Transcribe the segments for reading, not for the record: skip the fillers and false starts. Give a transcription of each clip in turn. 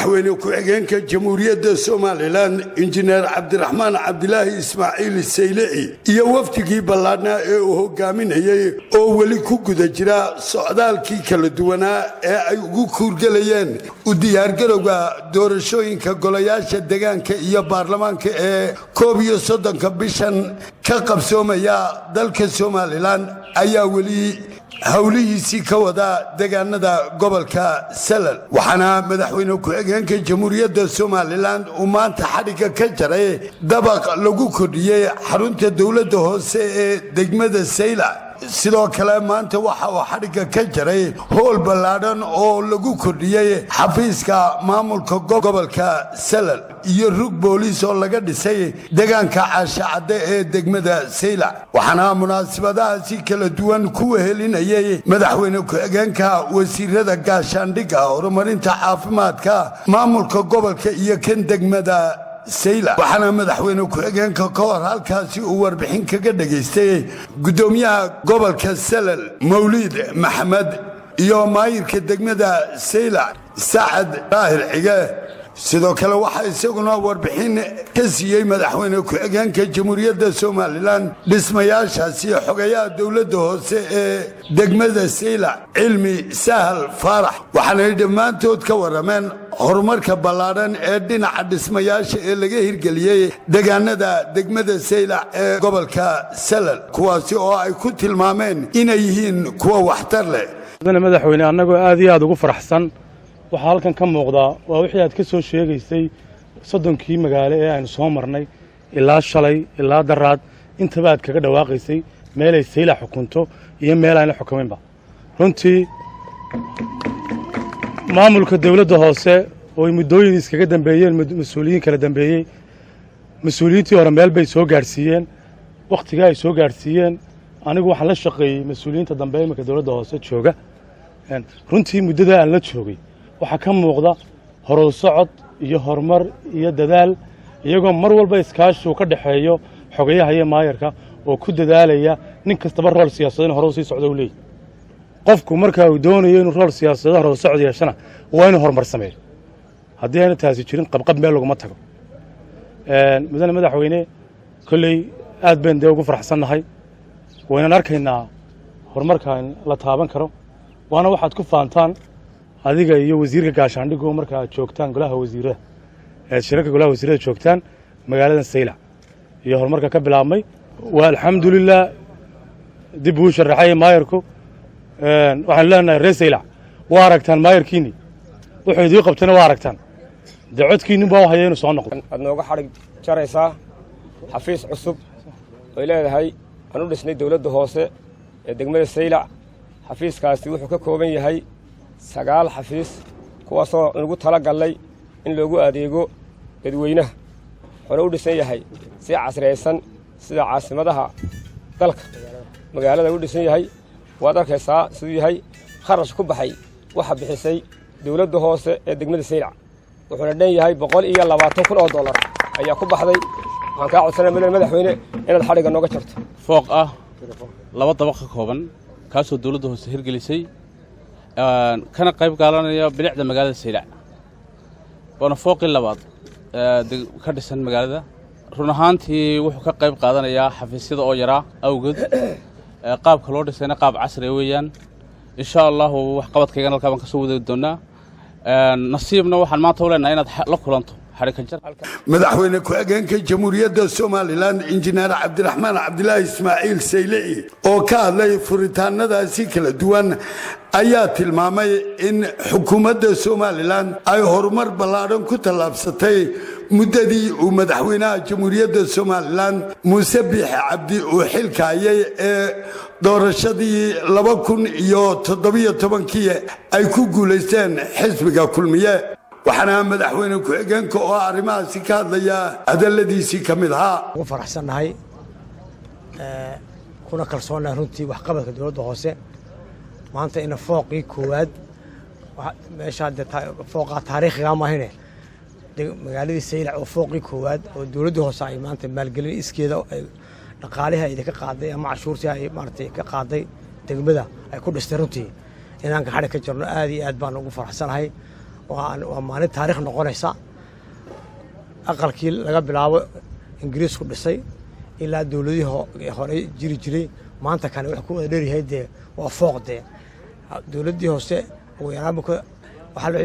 madaxweyne ku-xigeenka jamhuuriyadda Soomaaliland injineer Cabdiraxmaan Cabdilaahi Ismaaciil Saylici iyo wafdigii ballaadhnaa ee uu hogaaminayay oo weli ku guda jira socdaalkii kala duwanaa ee ay ugu kuurgalayeen u diyaargarowga doorashooyinka golayaasha deegaanka iyo baarlamaanka ee 31 bishan ka qabsoomaya dalka Soomaaliland ayaa weli hawlihiisii ka wada deegaanada gobolka Salal waxaana madaxweyne ku-xigeenka jamhuuriyadda Soomaaliland uu maanta xadhiga ka jaray dabaq lagu kordhiyay xarunta dawladda hoose ee degmada Saylac sidoo kale maanta waxa uu xadhiga ka jaray hool ballaadhan oo lagu kordhiyay xafiiska maamulka gobolka Salal iyo rug booliis oo laga dhisay deegaanka Caashacade ee degmada Saylac waxaana munaasabadahaasi kala duwan ku wehelinayay madaxweyne ku-xigeenka wasiirada gaashaandhigga horumarinta caafimaadka maamulka gobolka iyo kan degmada Saylac waxaana madaxweyne ku-xigeenka ka hor halkaasi uu warbixin kaga dhageystay gudoomiyaha gobolka Salal Mawlid Maxamed iyo maayirka degmada Saylac Saacad Daahir Cige sidoo kale waxa isaguna warbixin ka siiyay madaxweyne ku-xigeenka jamhuuriyadda Soomaaliland dhismayaashaasi xogayaha dawladda hoose ee degmada Saylac Cilmi Sahal Faarax waxaana dhamaantood ka warameen horumarka ballaadhan ee dhinaca dhismayaasha ee laga hirgeliyay deegaanada degmada Saylac ee gobolka Salal kuwaasi oo ay ku tilmaameen inay yihiin kuwa waxtar leh madaxweyne anagoo aad iyo aad ugu faraxsan waxa halkan ka muuqda waa wixii aad ka soo sheegaysay 30kii magaalo ee aynu soo marnay ilaa shalay ilaa daraad intaba aad kaga dhawaaqaysay meel ay Saylac xukunto iyo meel aan xukuminba runtii maamulka dawladda hoose oo muddooyin iskaga dambeeyeen mas'uuliyiin kala dambeeyay mas'uuliyiintii hore meel bay soo gaarsiiyeen waqtiga ay soo gaarsiiyeen anigu waxaan la shaqeeyay mas'uuliyiinta dambe ee dawladda hoose jooga runtii muddada aan la joogay waxa ka muuqda horumar socod iyo horumar iyo dadaal iyagoo mar walba iskaashi ka dhaxeeyo xogayaha iyo maayarka oo ku dadaalaya nin kastaba rool siyaasadeed hore u sii socdo leey qofku marka uu doonayo inuu rool siyaasadeed hore u socdo yeeshana waa inuu horumar sameeyo haddii ayna taasi jirin qabqab meel lagu ma tago madaxweyne kulay aad baan ugu faraxsanahay wayna arkaynaa horumarkan la taaban karo waana waxaad ku faantaan adiga iyo wasiirka gaashaandhigga marka aad joogtaan golaha wasiirada shirka golaha wasiirada joogtaan magaalada Saylac iyo horumarka ka bilaabmay waa alxamdulillah dib u sharaxay maayarku waxaan leenahay reer Saylac waa aragtaan maayarkiini wuxuu idii qabtana waa aragtaan dacwadkiini baa hayeen soo noqday aad nooga xarig jaraysaa xafiis cusub oo leedahay anu dhisnay dawladda hoose ee degmada Saylac xafiiskaasi wuxuu ka kooban yahay 9 xafiis kuwaasoo ugu tala galay in loogu adeego dadweynaha wuxuu u dhisan yahay si casriyaysan sida caasimadaha dalka magaalada u dhisan yahay waad arkaysaa sidoo yahay kharash ku baxay waxa bixisay dawladda hoose ee degmada Saylac wuxuuna dhan yahay $120,000 ayaa ku baxday waxaan ka codsanayaa madaxweyne inaad xariga nooga jarto fooq ah 2 dabaq ka kooban kaasoo dawladda hoose hirgelisay kana qayb qaadanaya bilicda magaalada Saylac waana fooqii labaad ka dhisan magaalada run ahaantii wuxuu ka qayb qaadanayaa xafiisyada oo yaraa awgeed qaabka loo dhisayna qaab casri ah weeyaan insha Allah wax qabadkaygan halka ka soo wada doonaa nasiibna waxaan maanta u leenahay inaad la kulanto madaxweyne ku-xigeenka jamhuuriyadda Soomaaliland injineer Cabdiraxmaan Cabdilaahi Ismaaciil Saylici oo ka hadlay furitaanadaasi kala duwan ayaa tilmaamay in xukuumadda Soomaaliland ay horumar ballaadhan ku tallaabsatay muddadii uu madaxweynaha jamhuuriyadda Soomaaliland Muuse Biixi Cabdi uu xilka hayay ee doorashadii 2017 ay ku guuleysteen xisbiga kulmiye waxaana madaxweyne ku-xigeenka oo arrimahaasi ka hadlaya hadaladiisii ka mid ahaa ugu faraxsanahay kuna kalsoonahay runtii wax qabadka dawladda hoose maanta in fooqii koowaad meesha fooqa taariikhiga ma ahine magaaladii Saylac oo fooqii koowaad oo dawladda hoose ay maanta maalgelin iskeeda dhaqaalaha ay ka qaaday ama cashuurtii ay maartay ka qaaday degmada ay ku dhistay runtii inaan ka xarig ka jirno aad iyo aad baan ugu faraxsanahay waa maalin taariikh noqonaysa aqalkii laga bilaabo ingiriisku dhisay ilaa dowladihii hore jiri jiray maanta kane wax ku wada dheeryahay dee waa fooq dee dowladdii hoose ugu yaraan waxaa loo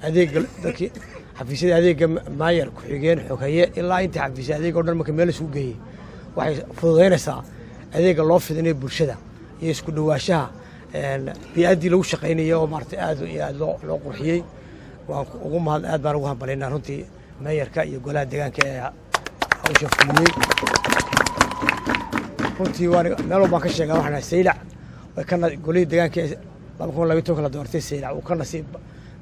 adeega dadkii xafiisyada adeega maayar ku-xigeen xogeeye ilaa intii xafiisyada adeega o dhan marka meel isugu geeyey waxay fududaynaysaa adeega loo fidinayo bulshada iyo isku dhawaashaha bi-addii lagu shaqaynaya oo maaragtay aad iyo aad loo qurxiyey waan ugu aad baan ugu hambalyaynaa runtii maayarka iyo golaha deegaanka ee hawsha fuliyey runtii meel walbaan ka sheegaa waxaan saylac way kana golihii deegaanka ee 2012 la doortay saylac uu ka nasiib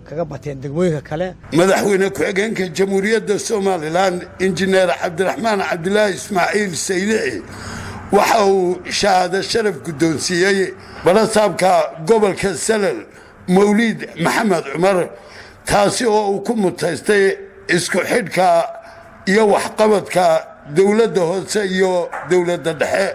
kaga bateen degmooyinka kale madaxweyne ku-xigeenka jamhuuriyadda somalilan injineer cabdiraxmaan cabdilaahi ismaaciil saylici waxa uu shahaado sharaf guddoonsiiyey barasaabka gobolka salal mawliid maxamed cumar taasi oo uu ku mutaystay isku xidhka iyo waxqabadka dowladda hoose iyo dowladda dhexe